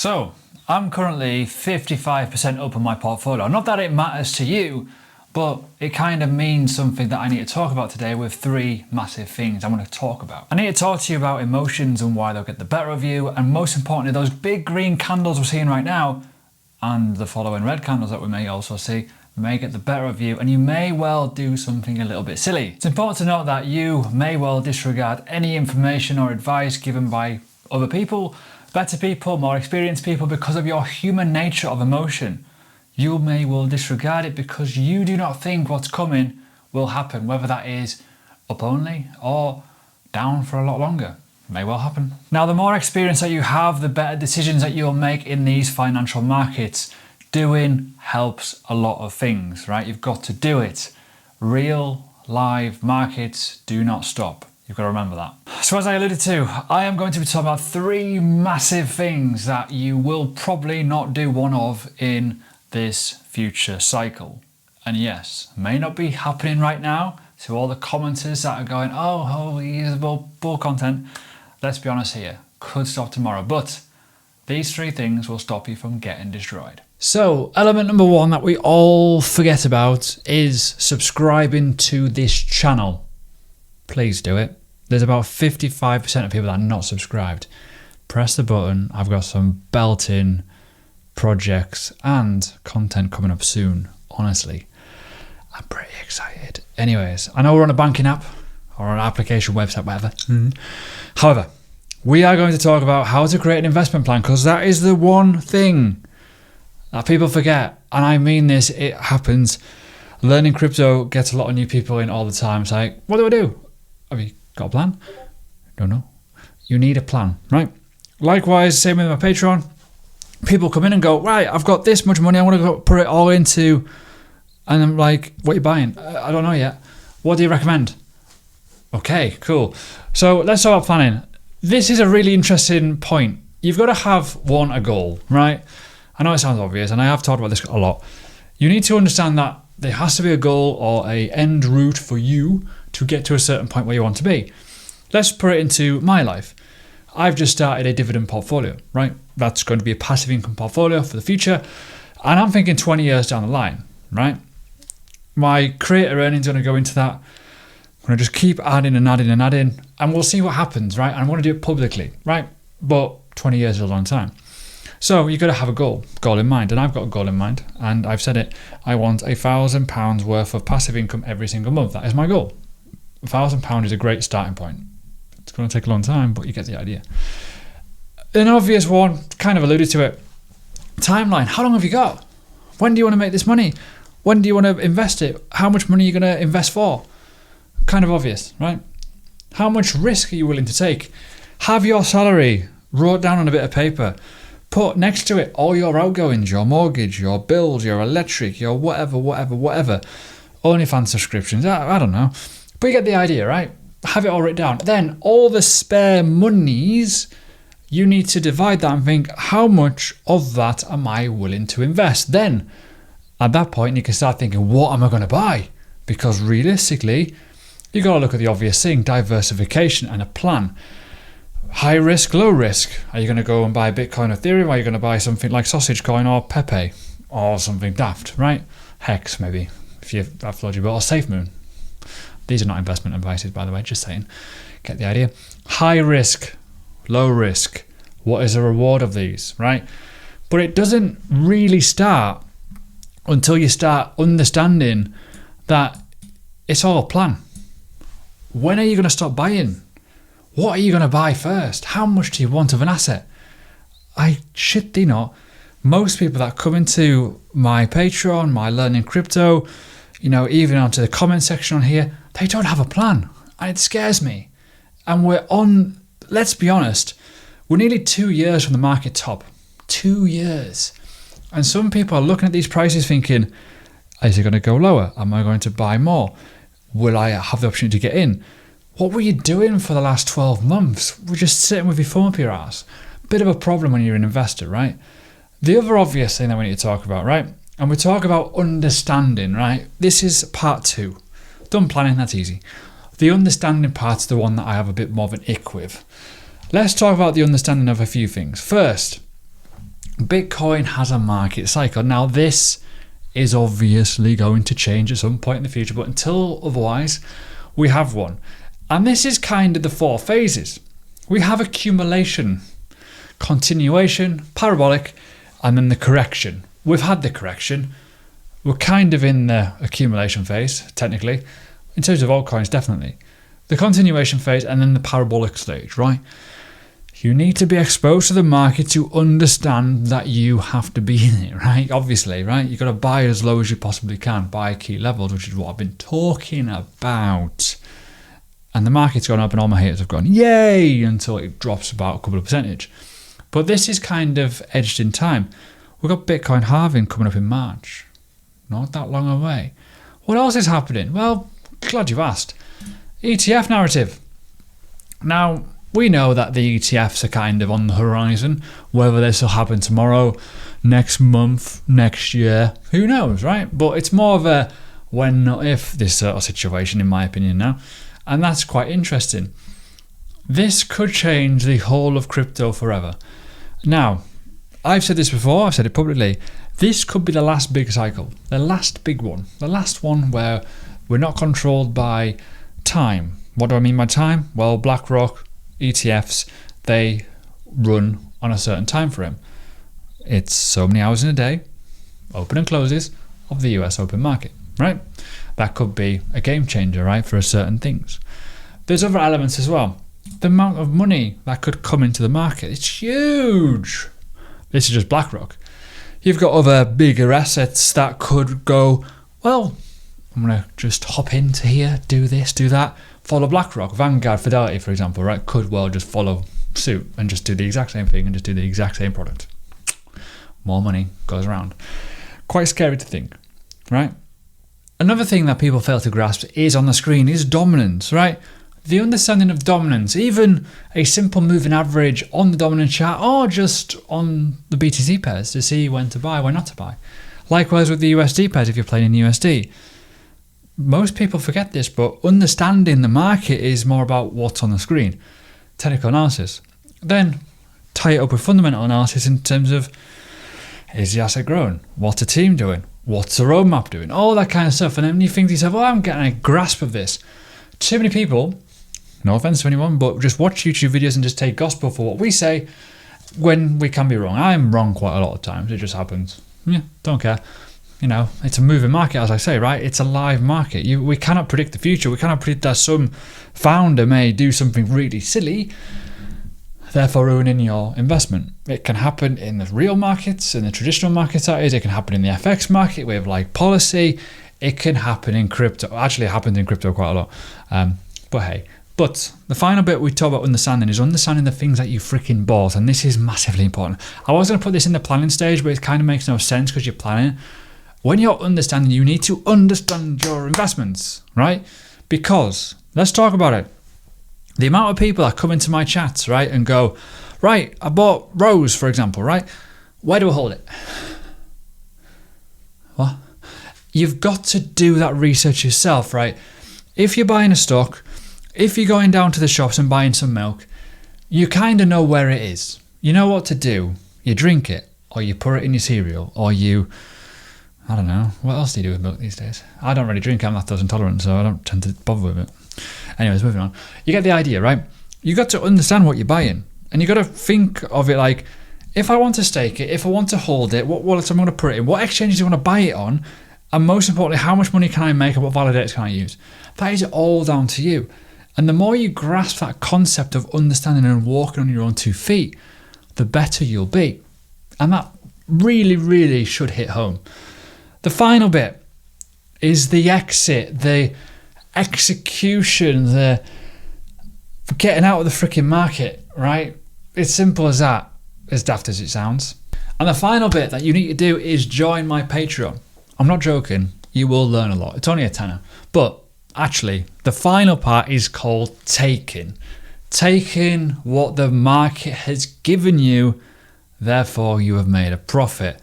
So I'm currently 55% up on my portfolio. Not that it matters to you, but it kind of means something that I need to talk about today with three massive things I want to talk about. I need to talk to you about emotions and why they'll get the better of you, and most importantly, those big green candles we're seeing right now and the following red candles that we may also see may get the better of you, and you may well do something a little bit silly. It's important to note that you may well disregard any information or advice given by other people, better people, more experienced people, because of your human nature of emotion. You may well disregard it because you do not think what's coming will happen, whether that is up only or down for a lot longer. May well happen. Now, the more experience that you have, the better decisions that you'll make in these financial markets. Doing helps a lot of things, right? You've got to do it. Real, live markets do not stop. You've got to remember that. So as I alluded to, I am going to be talking about three massive things that you will probably not do one of in this future cycle. And yes, may not be happening right now. To all the commenters that are going, oh, he's bull content. Let's be honest here, could stop tomorrow. But these three things will stop you from getting destroyed. So element number one that we all forget about is subscribing to this channel. Please do it. There's about 55% of people that are not subscribed. Press the button. I've got some belting projects and content coming up soon. Honestly, I'm pretty excited. Anyways, I know we're on a banking app or an application website, whatever. However, we are going to talk about how to create an investment plan, because that is the one thing that people forget. And I mean this, it happens. Learning crypto gets a lot of new people in all the time. It's like, what do I do? Have you got a plan? Don't know. You need a plan, right? Likewise, same with my Patreon. People come in and go, right, I've got this much money, I want to go put it all into, and I'm like, what are you buying? I don't know yet. What do you recommend? Okay, cool. So let's talk about planning. This is a really interesting point. You've got to have, one, a goal, right? I know it sounds obvious, and I have talked about this a lot. You need to understand that there has to be a goal or a end route for you to get to a certain point where you want to be. Let's put it into my life. I've just started a dividend portfolio, right? That's going to be a passive income portfolio for the future. And I'm thinking 20 years down the line, right? My creator earnings are going to go into that. I'm going to just keep adding and adding and adding, and we'll see what happens, right? And I want to do it publicly, right? But 20 years is a long time. So you've got to have a goal in mind. And I've got a goal in mind, and I've said it. I want £1,000 worth of passive income every single month. That is my goal. £1,000 is a great starting point. It's going to take a long time, but you get the idea. An obvious one, kind of alluded to it. Timeline. How long have you got? When do you want to make this money? When do you want to invest it? How much money are you going to invest for? Kind of obvious, right? How much risk are you willing to take? Have your salary wrote down on a bit of paper. Put next to it all your outgoings, your mortgage, your bills, your electric, your whatever. OnlyFans subscriptions, I don't know. But you get the idea, right? Have it all written down. Then all the spare monies, you need to divide that and think, how much of that am I willing to invest? Then at that point, you can start thinking, what am I going to buy? Because realistically, you got to look at the obvious thing, diversification and a plan. High risk, low risk. Are you going to go and buy Bitcoin or Ethereum? Are you going to buy something like Sausage Coin or Pepe or something daft, right? Hex, maybe, if you've floated your boat, or SafeMoon. These are not investment advices, by the way, just saying. Get the idea. High risk, low risk. What is the reward of these, right? But it doesn't really start until you start understanding that it's all a plan. When are you going to stop buying? What are you going to buy first? How much do you want of an asset? I shit thee not. Most people that come into my Patreon, my Learning Crypto, even onto the comment section on here, they don't have a plan. And it scares me. And we're on, let's be honest, we're nearly 2 years from the market top. 2 years. And some people are looking at these prices thinking, is it going to go lower? Am I going to buy more? Will I have the opportunity to get in? What were you doing for the last 12 months? We're just sitting with your phone up your ass. Bit of a problem when you're an investor, right? The other obvious thing that we need to talk about, right? And we talk about understanding, right? This is part 2. Done planning, that's easy. The understanding part's the one that I have a bit more of an ick with. Let's talk about the understanding of a few things. First, Bitcoin has a market cycle. Now, this is obviously going to change at some point in the future, but until otherwise, we have one. And this is kind of the 4 phases. We have accumulation, continuation, parabolic, and then the correction. We've had the correction. We're kind of in the accumulation phase, technically. In terms of altcoins, definitely. The continuation phase and then the parabolic stage, right? You need to be exposed to the market to understand that you have to be in it, right? Obviously, right? You've got to buy as low as you possibly can, buy key levels, which is what I've been talking about. And the market's gone up and all my haters have gone, yay, until it drops about a couple of percentage. But this is kind of edged in time. We've got Bitcoin halving coming up in March. Not that long away. What else is happening? Well, glad you've asked. ETF narrative. Now, we know that the ETFs are kind of on the horizon. Whether this will happen tomorrow, next month, next year, who knows, right? But it's more of a when, not if, this sort of situation, in my opinion now. And that's quite interesting. This could change the whole of crypto forever. Now, I've said this before, I've said it publicly. This could be the last big cycle, the last big one, the last one where we're not controlled by time. What do I mean by time? Well, BlackRock, ETFs, they run on a certain time frame. It's so many hours in a day, open and closes, of the US open market, right? That could be a game changer, right, for certain things. There's other elements as well. The amount of money that could come into the market, it's huge. This is just BlackRock. You've got other bigger assets that could go, well, I'm going to just hop into here, do this, do that, follow BlackRock. Vanguard, Fidelity, for example, right, could well just follow suit and just do the exact same thing and just do the exact same product. More money goes around. Quite scary to think, right? Another thing that people fail to grasp is on the screen is dominance, right? The understanding of dominance, even a simple moving average on the dominant chart or just on the BTC pairs to see when to buy, when not to buy. Likewise with the USD pairs if you're playing in USD. Most people forget this, but understanding the market is more about what's on the screen. Technical analysis. Then tie it up with fundamental analysis in terms of, is the asset growing? What's the team doing? What's the roadmap doing? All that kind of stuff. And then you think to yourself, oh, I'm getting a grasp of this. Too many people, no offense to anyone, but just watch YouTube videos and just take gospel for what we say when we can be wrong. I'm wrong quite a lot of times. It just happens. Yeah, don't care. You know, it's a moving market, as I say, right? It's a live market. We cannot predict the future. We cannot predict that some founder may do something really silly, therefore ruining your investment. It can happen in the real markets, in the traditional markets that is. It can happen in the FX market with like policy. It can happen in crypto. Actually, it happens in crypto quite a lot. But hey. But the final bit we talk about understanding is understanding the things that you freaking bought. And this is massively important. I was going to put this in the planning stage, but it kind of makes no sense because you're planning. When you're understanding, you need to understand your investments, right? Because, let's talk about it. The amount of people that come into my chats, right, and go, right, I bought Rose, for example, right? Where do I hold it? What? You've got to do that research yourself, right? If you're buying a stock, if you're going down to the shops and buying some milk, you kind of know where it is. You know what to do. You drink it, or you put it in your cereal, or you, I don't know, what else do you do with milk these days? I don't really drink, I'm lactose intolerant, so I don't tend to bother with it. Anyways, moving on. You get the idea, right? You got to understand what you're buying, and you got to think of it like, if I want to stake it, if I want to hold it, what wallets I'm going to put it in, what exchanges do I want to buy it on, and most importantly, how much money can I make and what validators can I use? That is all down to you. And the more you grasp that concept of understanding and walking on your own 2 feet, the better you'll be. And that really, really should hit home. The final bit is the exit, the execution, the getting out of the freaking market, right? It's simple as that, as daft as it sounds. And the final bit that you need to do is join my Patreon. I'm not joking, you will learn a lot. It's only a tenner. But actually, the final part is called taking. Taking what the market has given you, therefore you have made a profit.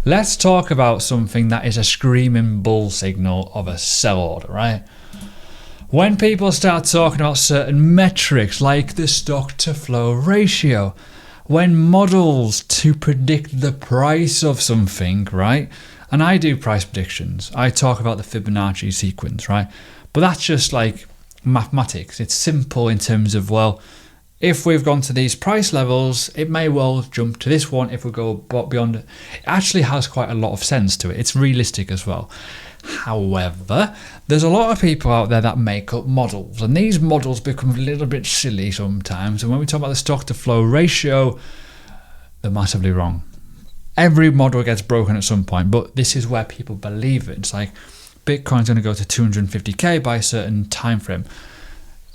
Let's talk about something that is a screaming bull signal of a sell order, right? When people start talking about certain metrics like the stock to flow ratio, when models to predict the price of something, right? And I do price predictions. I talk about the Fibonacci sequence, right? But that's just like mathematics. It's simple in terms of, well, if we've gone to these price levels, it may well jump to this one if we go beyond it. It actually has quite a lot of sense to it. It's realistic as well. However, there's a lot of people out there that make up models, and these models become a little bit silly sometimes. And when we talk about the stock to flow ratio, they're massively wrong. Every model gets broken at some point, but this is where people believe it. It's like Bitcoin's going to go to 250k by a certain time frame.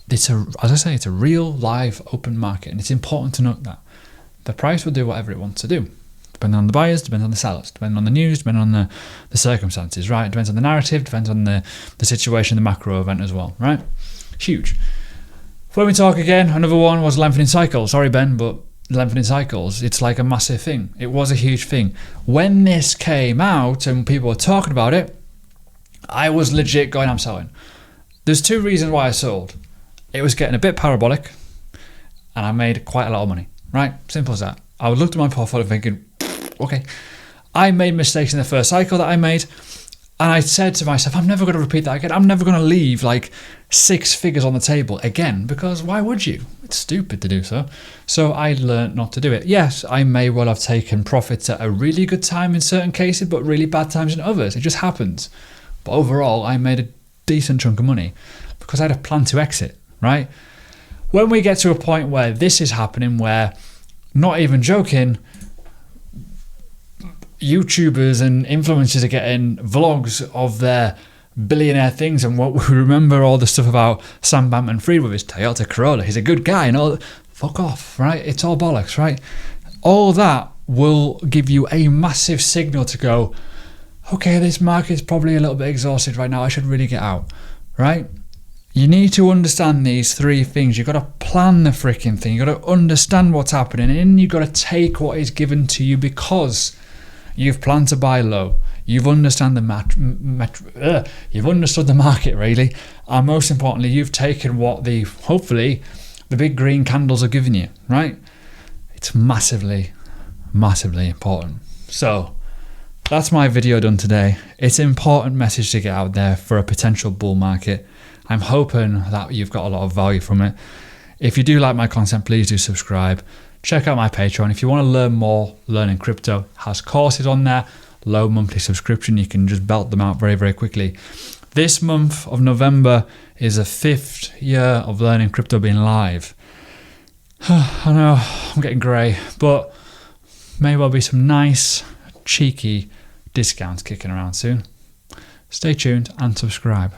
As I say, it's a real, live, open market, and it's important to note that the price will do whatever it wants to do, depending on the buyers, depending on the sellers, depending on the news, depending on the circumstances, right? It depends on the narrative, depends on the situation, the macro event as well, right? Huge. When we talk again, another one was lengthening cycles. Sorry, Ben, but lengthening cycles, it's like a massive thing. It was a huge thing. When this came out and people were talking about it, I was legit going, I'm selling. There's two reasons why I sold. It was getting a bit parabolic, and I made quite a lot of money, right? Simple as that. I would look at my portfolio thinking, okay, I made mistakes in the first cycle that I made, and I said to myself, I'm never going to repeat that again. I'm never going to leave like 6 figures on the table again, because why would you? It's stupid to do so. So I learned not to do it. Yes, I may well have taken profits at a really good time in certain cases, but really bad times in others. It just happens. But overall, I made a decent chunk of money because I had a plan to exit. Right? When we get to a point where this is happening, where, not even joking, YouTubers and influencers are getting vlogs of their billionaire things, and what we remember all the stuff about Sam Bankman-Fried with his Toyota Corolla, he's a good guy and all, fuck off, right? It's all bollocks, right? All that will give you a massive signal to go, okay, this market's probably a little bit exhausted right now, I should really get out, right? You need to understand these 3 things. You've got to plan the freaking thing. You've got to understand what's happening, and you've got to take what is given to you because you've planned to buy low. You've understood you've understood the market, really. And most importantly, you've taken what hopefully the big green candles are giving you, right? It's massively, massively important. So that's my video done today. It's an important message to get out there for a potential bull market. I'm hoping that you've got a lot of value from it. If you do like my content, please do subscribe. Check out my Patreon. If you want to learn more, learning crypto has courses on there. Low monthly subscription. You can just belt them out very, very quickly. This month of November is the 5th year of learning crypto being live. I know, I'm getting grey, but may well be some nice, cheeky discounts kicking around soon. Stay tuned and subscribe.